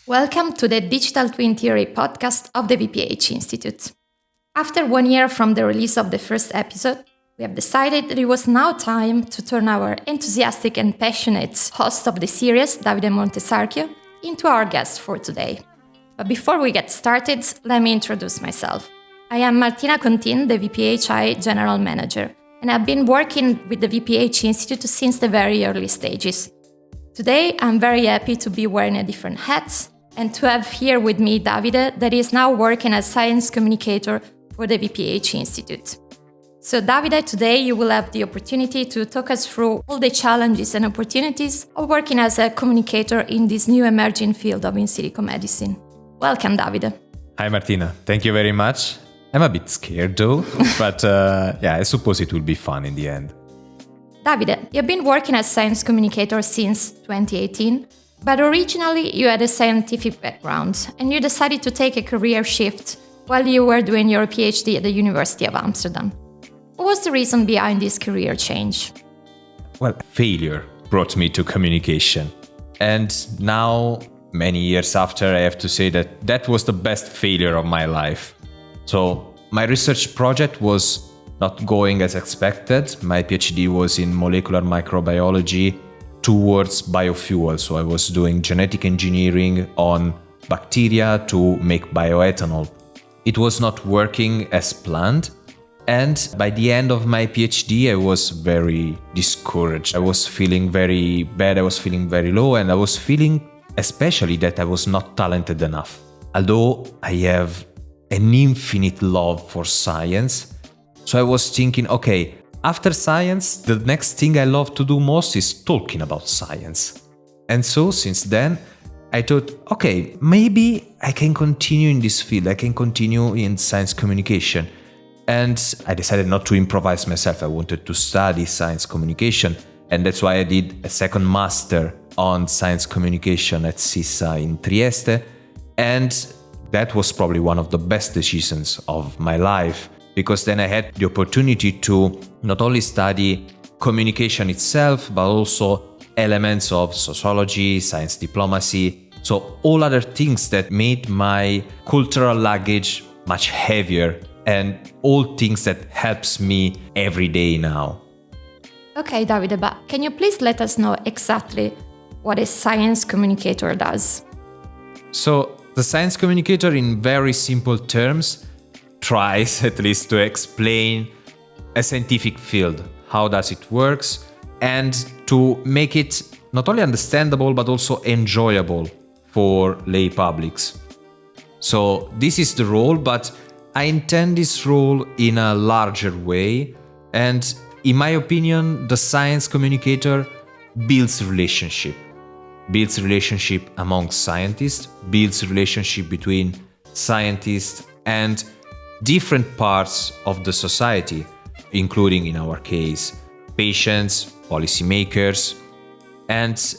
Welcome to the Digital Twin Theory podcast of the VPH Institute. After 1 year from the release of the first episode, we have decided that it was now time to turn our enthusiastic and passionate host of the series, Davide Montesarchio, into our guest for today. But before we get started, let me introduce myself. I am Martina Contin, the VPHI General Manager, and I've been working with the VPH Institute since the very early stages. Today, I'm very happy to be wearing a different hat and to have here with me Davide, that is now working as science communicator for the VPH Institute. So Davide, today you will have the opportunity to talk us through all the challenges and opportunities of working as a communicator in this new emerging field of in silico medicine. Welcome, Davide. Hi, Martina. Thank you very much. I'm a bit scared though, but I suppose it will be fun in the end. Davide, you've been working as science communicator since 2018, but originally you had a scientific background and you decided to take a career shift while you were doing your PhD at the University of Amsterdam. What was the reason behind this career change? Well, failure brought me to communication. And now, many years after, I have to say that that was the best failure of my life. So my research project was not going as expected. My PhD was in molecular microbiology towards biofuel. So I was doing genetic engineering on bacteria to make bioethanol. It was not working as planned. And by the end of my PhD, I was very discouraged. I was feeling very bad. I was feeling very low. And I was feeling especially that I was not talented enough. Although I have an infinite love for science. So I was thinking, okay, after science, the next thing I love to do most is talking about science. And so since then, I thought, okay, maybe I can continue in this field. I can continue in science communication. And I decided not to improvise myself. I wanted to study science communication. And that's why I did a second master on science communication at SISA in Trieste. And that was probably one of the best decisions of my life, because then I had the opportunity to not only study communication itself, but also elements of sociology, science diplomacy, so all other things that made my cultural luggage much heavier and all things that helps me every day now. Okay, Davide, but can you please let us know exactly what a science communicator does? So the science communicator, in very simple terms, tries at least to explain a scientific field, how does it works, and to make it not only understandable but also enjoyable for lay publics. So this is the role, but I intend this role in a larger way, and in my opinion, the science communicator builds relationship among scientists, builds relationship between scientists and different parts of the society, including, in our case, patients, policymakers, and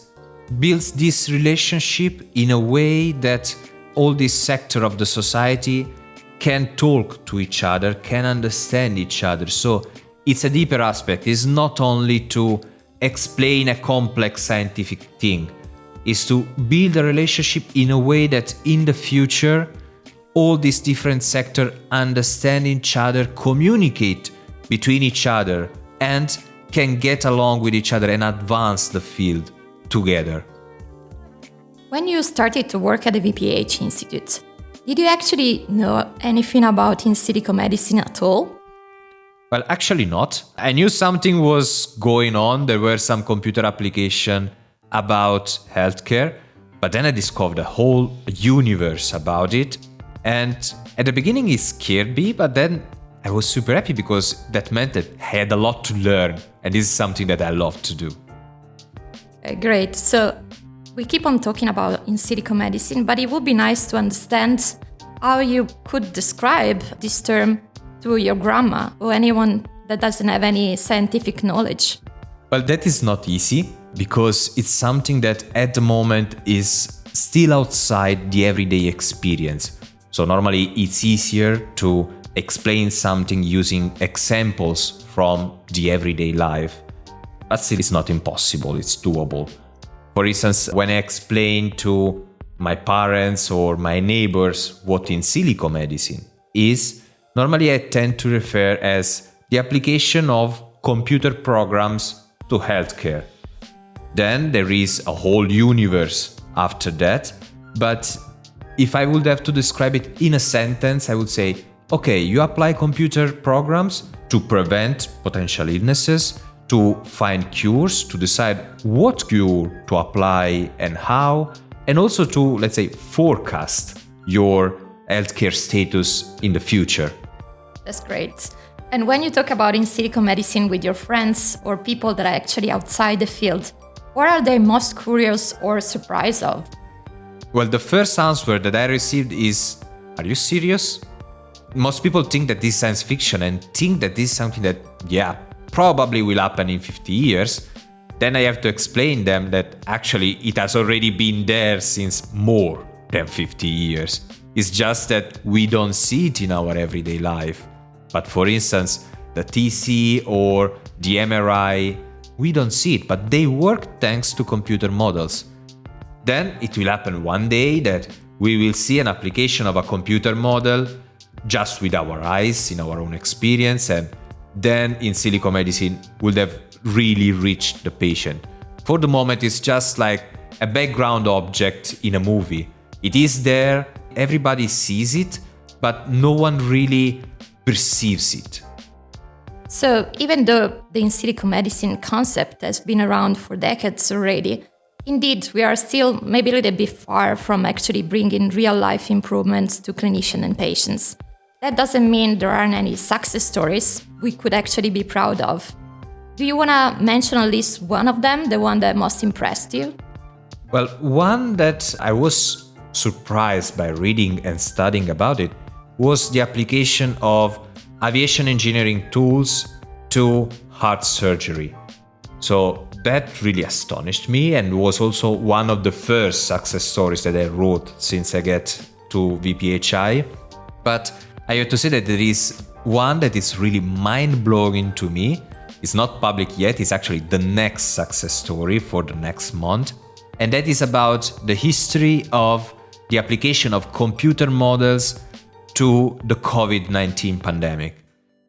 builds this relationship in a way that all this sector of the society can talk to each other, can understand each other. So it's a deeper aspect. It's not only to explain a complex scientific thing, it's to build a relationship in a way that in the future all these different sectors understand each other, communicate between each other, and can get along with each other and advance the field together. When you started to work at the VPH Institute, did you actually know anything about in silico medicine at all? Well, actually not. I knew something was going on. There were some computer applications about healthcare, but then I discovered a whole universe about it. And at the beginning it scared me, but then I was super happy because that meant that I had a lot to learn. And this is something that I love to do. Great. So we keep on talking about in silico medicine, but it would be nice to understand how you could describe this term to your grandma or anyone that doesn't have any scientific knowledge. Well, that is not easy because it's something that at the moment is still outside the everyday experience. So normally it's easier to explain something using examples from the everyday life. But still it's not impossible, it's doable. For instance, when I explain to my parents or my neighbors what in silico medicine is, normally I tend to refer as the application of computer programs to healthcare. Then there is a whole universe after that, but if I would have to describe it in a sentence, I would say, okay, you apply computer programs to prevent potential illnesses, to find cures, to decide what cure to apply and how, and also to, let's say, forecast your healthcare status in the future. That's great. And when you talk about in silico medicine with your friends or people that are actually outside the field, what are they most curious or surprised of? Well, the first answer that I received is, are you serious? Most people think that this is science fiction and think that this is something that, probably will happen in 50 years. Then I have to explain them that actually it has already been there since more than 50 years. It's just that we don't see it in our everyday life. But for instance, the TC or the MRI, we don't see it, but they work thanks to computer models. Then it will happen one day that we will see an application of a computer model just with our eyes, in our own experience, and then in silico medicine would have really reached the patient. For the moment, it's just like a background object in a movie. It is there, everybody sees it, but no one really perceives it. So even though the in silico medicine concept has been around for decades already, indeed, we are still maybe a little bit far from actually bringing real-life improvements to clinicians and patients. That doesn't mean there aren't any success stories we could actually be proud of. Do you want to mention at least one of them, the one that most impressed you? Well, one that I was surprised by reading and studying about it was the application of aviation engineering tools to heart surgery. So that really astonished me and was also one of the first success stories that I wrote since I get to VPHI. But I have to say that there is one that is really mind-blowing to me. It's not public yet, it's actually the next success story for the next month. And that is about the history of the application of computer models to the COVID-19 pandemic.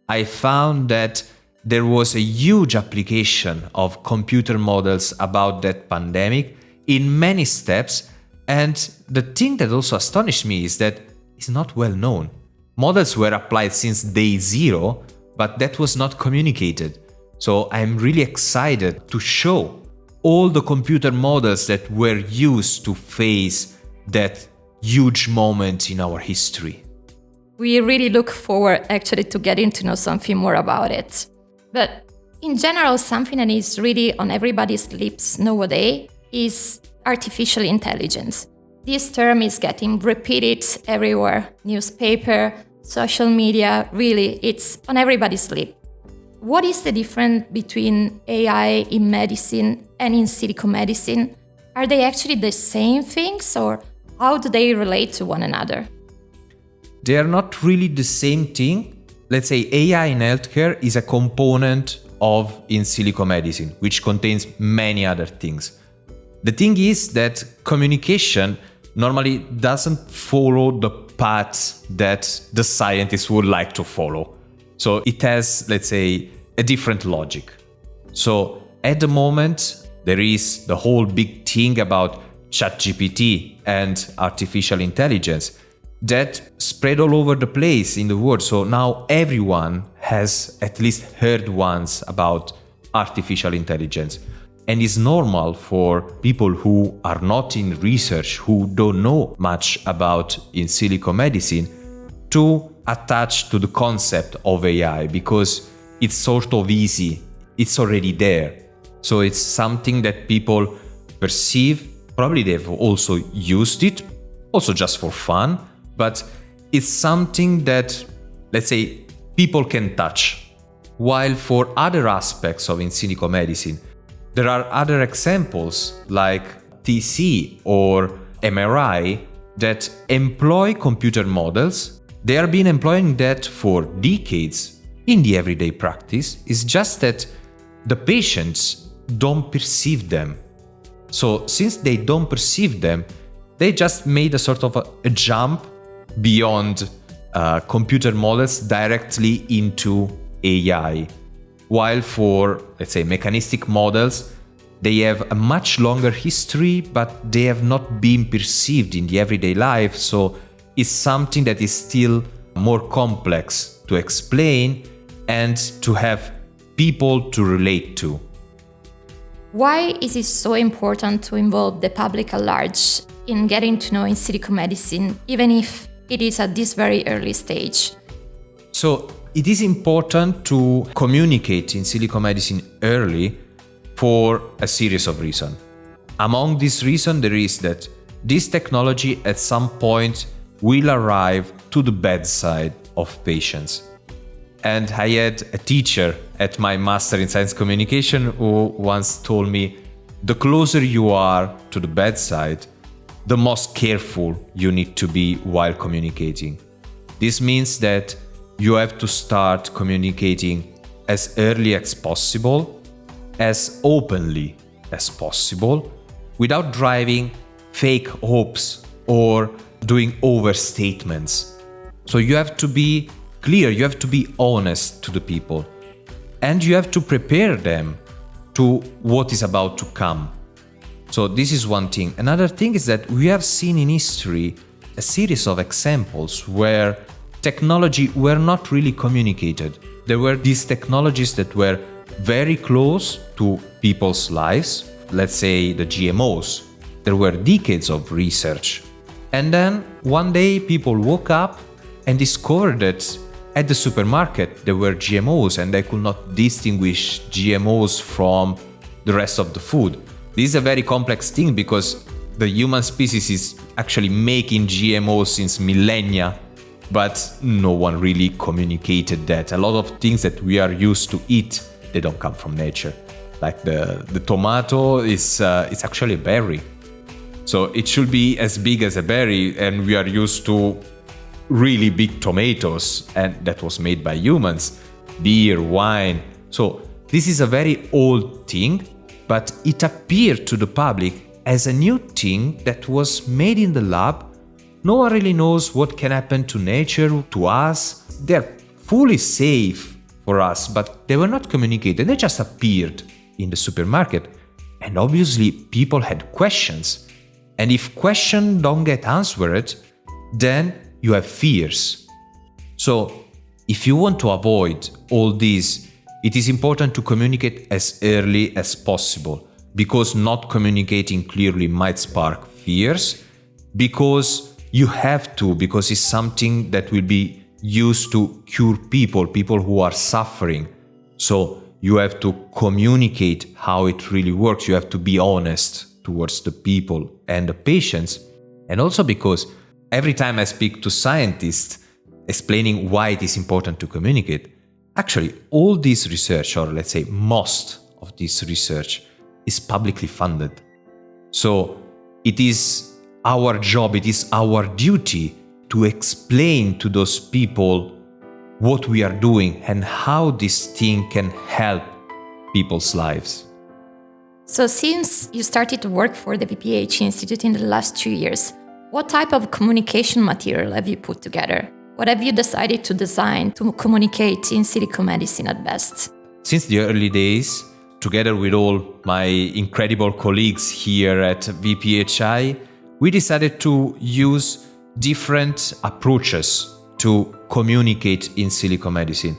I found that there was a huge application of computer models about that pandemic in many steps. And the thing that also astonished me is that it's not well known. Models were applied since day zero, but that was not communicated. So I'm really excited to show all the computer models that were used to face that huge moment in our history. We really look forward actually to getting to know something more about it. But in general, something that is really on everybody's lips nowadays is artificial intelligence. This term is getting repeated everywhere. Newspaper, social media, really, it's on everybody's lip. What is the difference between AI in medicine and in silico medicine? Are they actually the same things, or how do they relate to one another? They are not really the same thing. Let's say AI in healthcare is a component of in silico medicine, which contains many other things. The thing is that communication normally doesn't follow the path that the scientists would like to follow. So it has, let's say, a different logic. So at the moment, there is the whole big thing about ChatGPT and artificial intelligence that spread all over the place in the world. So now everyone has at least heard once about artificial intelligence. And it's normal for people who are not in research, who don't know much about in silico medicine, to attach to the concept of AI because it's sort of easy, it's already there. So it's something that people perceive. Probably they've also used it, also just for fun, but it's something that, let's say, people can touch. While for other aspects of in silico medicine, there are other examples like TC or MRI that employ computer models. They have been employing that for decades in the everyday practice. It's just that the patients don't perceive them. So since they don't perceive them, they just made a sort of a jump beyond computer models directly into AI. While for, let's say, mechanistic models, they have a much longer history, but they have not been perceived in the everyday life. So it's something that is still more complex to explain and to have people to relate to. Why is it so important to involve the public at large in getting to know in silico medicine, even if it is at this very early stage? So it is important to communicate in silico medicine early for a series of reasons. Among these reasons, there is that this technology at some point will arrive to the bedside of patients. And I had a teacher at my Master in Science Communication who once told me, the closer you are to the bedside, the most careful you need to be while communicating. This means that you have to start communicating as early as possible, as openly as possible, without driving fake hopes or doing overstatements. So you have to be clear, you have to be honest to the people, and you have to prepare them to what is about to come. So this is one thing. Another thing is that we have seen in history a series of examples where technology were not really communicated. There were these technologies that were very close to people's lives, let's say the GMOs. There were decades of research. And then one day people woke up and discovered that at the supermarket there were GMOs and they could not distinguish GMOs from the rest of the food. This is a very complex thing because the human species is actually making GMOs since millennia, but no one really communicated that. A lot of things that we are used to eat, they don't come from nature. Like the tomato is it's actually a berry. So it should be as big as a berry, and we are used to really big tomatoes, and that was made by humans. Beer, wine. So this is a very old thing, but it appeared to the public as a new thing that was made in the lab. No one really knows what can happen to nature, to us. They're fully safe for us, but they were not communicated. They just appeared in the supermarket. And obviously people had questions. And if questions don't get answered, then you have fears. So if you want to avoid all this, it is important to communicate as early as possible, because not communicating clearly might spark fears, because you have to, because it's something that will be used to cure people who are suffering. So you have to communicate how it really works. You have to be honest towards the people and the patients. And also because every time I speak to scientists explaining why it is important to communicate, actually all this research, or let's say most of this research, is publicly funded. So it is our job, it is our duty to explain to those people what we are doing and how this thing can help people's lives. So since you started to work for the VPH Institute in the last 2 years, what type of communication material have you put together? What have you decided to design to communicate in silico medicine at best? Since the early days, together with all my incredible colleagues here at VPHI, we decided to use different approaches to communicate in silico medicine.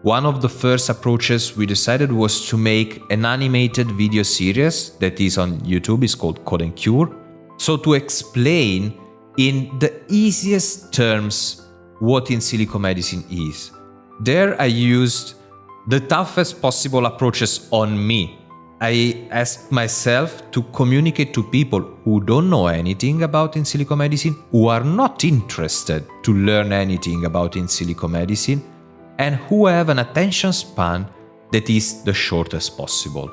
One of the first approaches we decided was to make an animated video series that is on YouTube. It's called Code and Cure. So to explain in the easiest terms what in silico medicine is. There I used the toughest possible approaches on me. I asked myself to communicate to people who don't know anything about in silico medicine, who are not interested to learn anything about in silico medicine, and who have an attention span that is the shortest possible.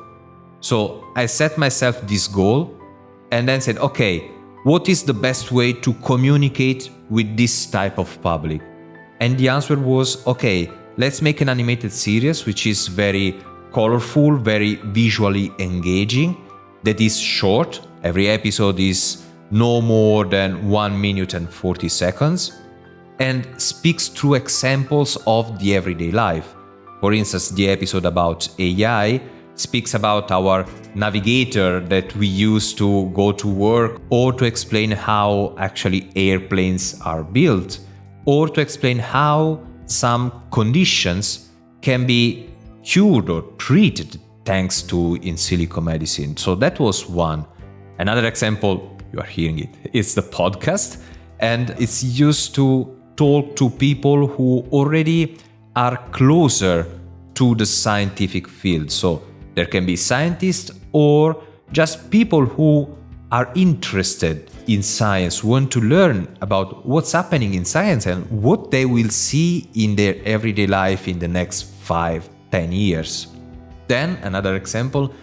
So I set myself this goal and then said, okay, what is the best way to communicate with this type of public? And the answer was, okay, let's make an animated series which is very colorful, very visually engaging, that is short. Every episode is no more than 1 minute and 40 seconds, and speaks through examples of the everyday life. For instance, the episode about AI speaks about our navigator that we use to go to work, or to explain how actually airplanes are built, or to explain how some conditions can be cured or treated thanks to in silico medicine. So that was one. Another example, you are hearing it, it's the podcast, and it's used to talk to people who already are closer to the scientific field. So there can be scientists or just people who are interested in science, want to learn about what's happening in science and what they will see in their everyday life in the next 5-10 years. Then another example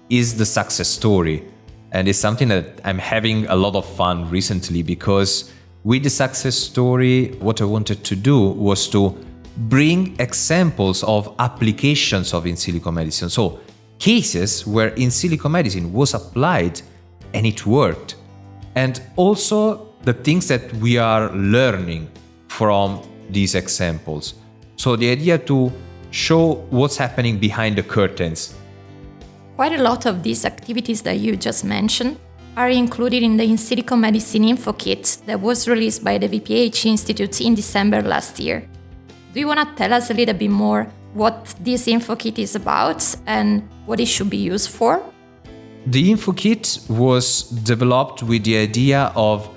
is the success story. And it's something that I'm having a lot of fun recently, because with the success story, what I wanted to do was to bring examples of applications of in silico medicine. So cases where in silico medicine was applied and it worked. And also the things that we are learning from these examples. So the idea to show what's happening behind the curtains. Quite a lot of these activities that you just mentioned are included in the In Silico Medicine Info Kit that was released by the VPH Institute in December last year. Do you want to tell us a little bit more what this info kit is about and what it should be used for? The info kit was developed with the idea of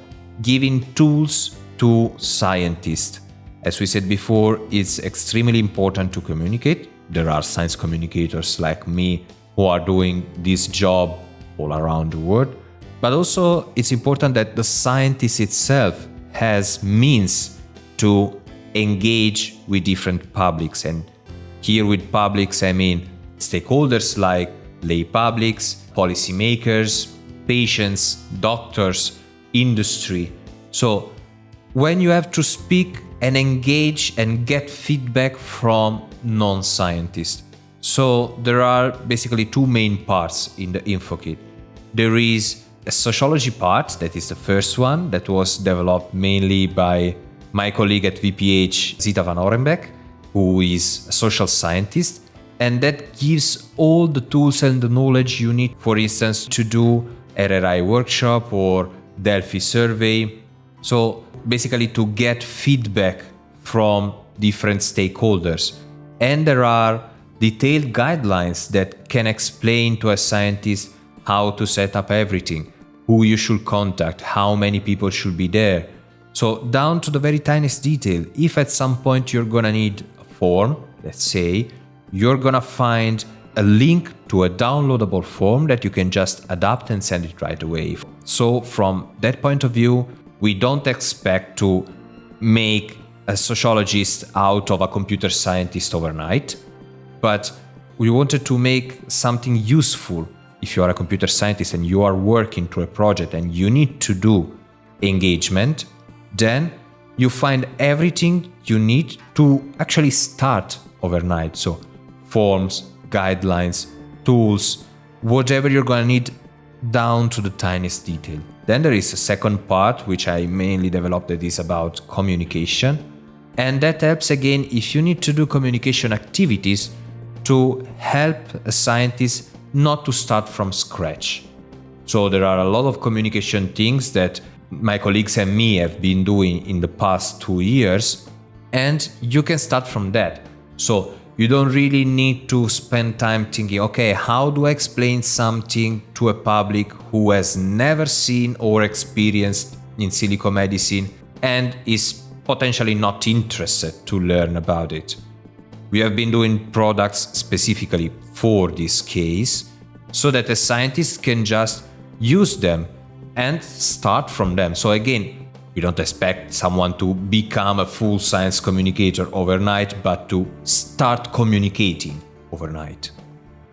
giving tools to scientists. As we said before, it's extremely important to communicate. There are science communicators like me who are doing this job all around the world. But also it's important that the scientist itself has means to engage with different publics. And here with publics, I mean stakeholders like lay publics, policymakers, patients, doctors, industry. So when you have to speak and engage and get feedback from non-scientists. So there are basically two main parts in the info kit. There is a sociology part, that is the first one, that was developed mainly by my colleague at VPH, Zita van Orenbeck, who is a social scientist, and that gives all the tools and the knowledge you need, for instance, to do RRI workshop or Delphi survey. So basically to get feedback from different stakeholders. And there are detailed guidelines that can explain to a scientist how to set up everything, who you should contact, how many people should be there. So down to the very tiniest detail. If at some point you're gonna need a form, let's say, you're gonna find a link to a downloadable form that you can just adapt and send it right away. So from that point of view, we don't expect to make a sociologist out of a computer scientist overnight, but we wanted to make something useful. If you are a computer scientist and you are working through a project and you need to do engagement, then you find everything you need to actually start overnight. So forms, guidelines, tools, whatever you're going to need down to the tiniest detail. Then there is a second part, which I mainly developed, that is about communication. And that helps, again, if you need to do communication activities, to help a scientist not to start from scratch. So there are a lot of communication things that my colleagues and me have been doing in the past 2 years, and you can start from that. So you don't really need to spend time thinking, okay, how do I explain something to a public who has never seen or experienced in silico medicine and is potentially not interested to learn about it. We have been doing products specifically for this case so that a scientist can just use them and start from them. So again, we don't expect someone to become a full science communicator overnight, but to start communicating overnight.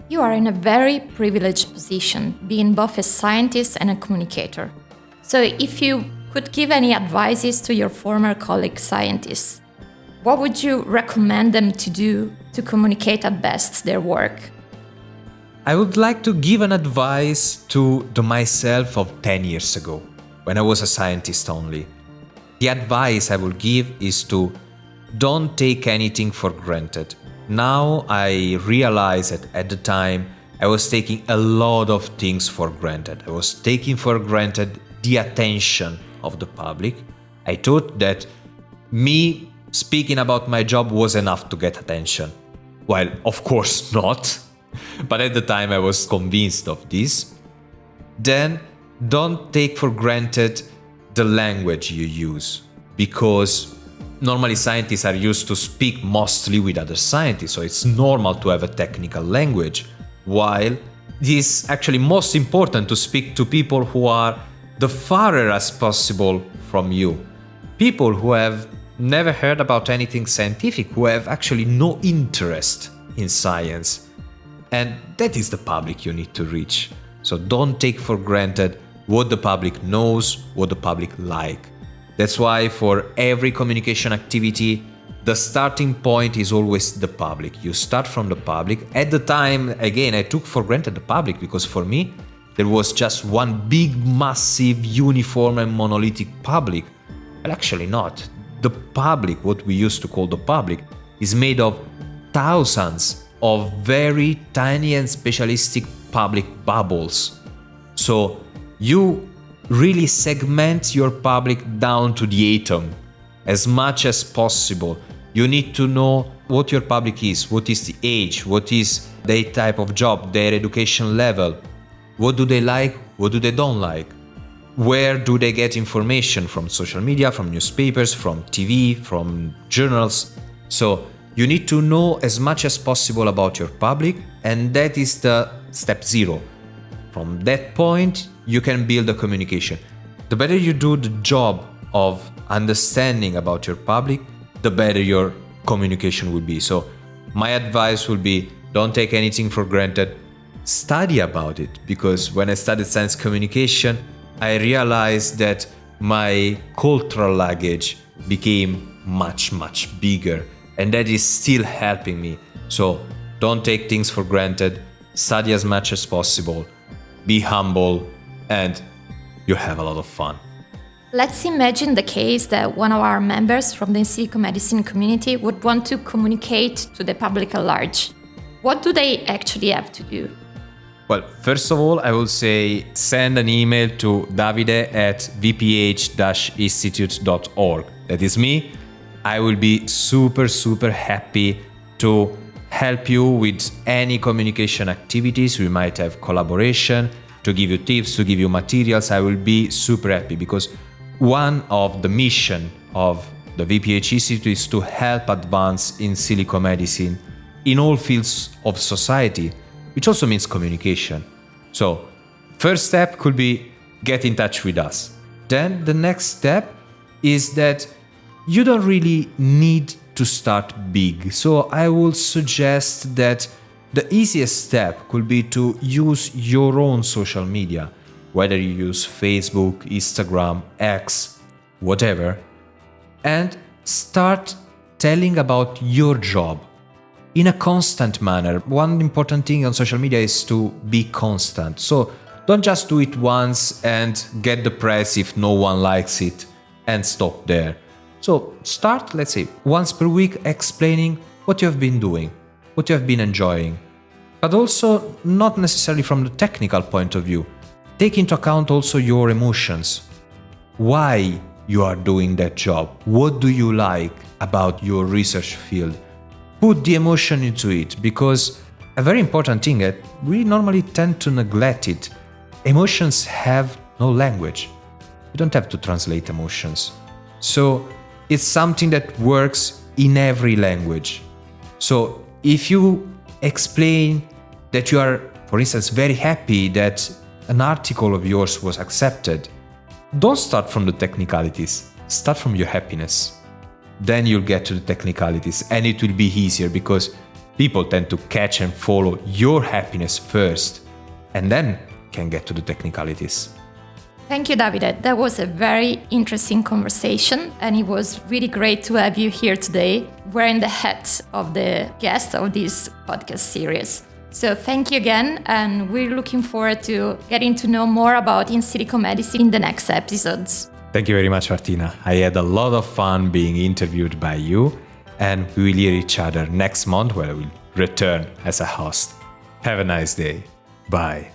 You are in a very privileged position, being both a scientist and a communicator. So if you could give any advices to your former colleague scientists, what would you recommend them to do to communicate at best their work? I would like to give an advice to the myself of 10 years ago. when I was a scientist only. The advice I will give is to don't take anything for granted. Now I realize that at the time I was taking a lot of things for granted. I was taking for granted the attention of the public. I thought that me speaking about my job was enough to get attention. Well, of course not. But at the time I was convinced of this. Then don't take for granted the language you use, because normally scientists are used to speak mostly with other scientists, so it's normal to have a technical language, while it is actually most important to speak to people who are the farther as possible from you. People who have never heard about anything scientific, who have actually no interest in science. And that is the public you need to reach. So don't take for granted what the public knows, what the public like. That's why for every communication activity, the starting point is always the public. You start from the public. At the time, again, I took for granted the public because for me, there was just one big, massive, uniform and monolithic public. Well, actually not. The public, what we used to call the public, is made of thousands of very tiny and specialistic public bubbles. So you really segment your public down to the atom as much as possible. You need to know what your public is, what is the age, what is their type of job, their education level, what do they like, what do they don't like, where do they get information from social media, from newspapers, from TV, from journals. So you need to know as much as possible about your public, and that is the step 0. From that point, you can build a communication. The better you do the job of understanding about your public, the better your communication will be. So my advice will be, don't take anything for granted. Study about it, because when I studied science communication, I realized that my cultural luggage became much, much bigger, and that is still helping me. So don't take things for granted. Study as much as possible. Be humble, and you'll have a lot of fun. Let's imagine the case that one of our members from the In Silico Medicine community would want to communicate to the public at large. What do they actually have to do? Well, first of all, I will say send an email to davide@vph-institute.org. That is me. I will be super, super happy to help you with any communication activities. We might have collaboration, to give you tips, to give you materials. I will be super happy, because one of the mission of the VPH Institute is to help advance in silico medicine in all fields of society, which also means communication. So first step could be get in touch with us. Then the next step is that you don't really need to start big. So I will suggest that the easiest step could be to use your own social media, whether you use Facebook, Instagram, X, whatever, and start telling about your job in a constant manner. One important thing on social media is to be constant. So don't just do it once and get depressed if no one likes it and stop there. So start, let's say, once per week explaining what you have been doing, what you have been enjoying, but also not necessarily from the technical point of view. Take into account also your emotions. Why you are doing that job? What do you like about your research field? Put the emotion into it, because a very important thing that we normally tend to neglect it. Emotions have no language. You don't have to translate emotions. So it's something that works in every language. So if you explain that you are, for instance, very happy that an article of yours was accepted, don't start from the technicalities. Start from your happiness. Then you'll get to the technicalities, and it will be easier, because people tend to catch and follow your happiness first, and then can get to the technicalities. Thank you, Davide. That was a very interesting conversation, and it was really great to have you here today, wearing the hat of the guest of this podcast series. So thank you again, and we're looking forward to getting to know more about In Silico Medicine in the next episodes. Thank you very much, Martina. I had a lot of fun being interviewed by you, and we will hear each other next month where I will return as a host. Have a nice day. Bye.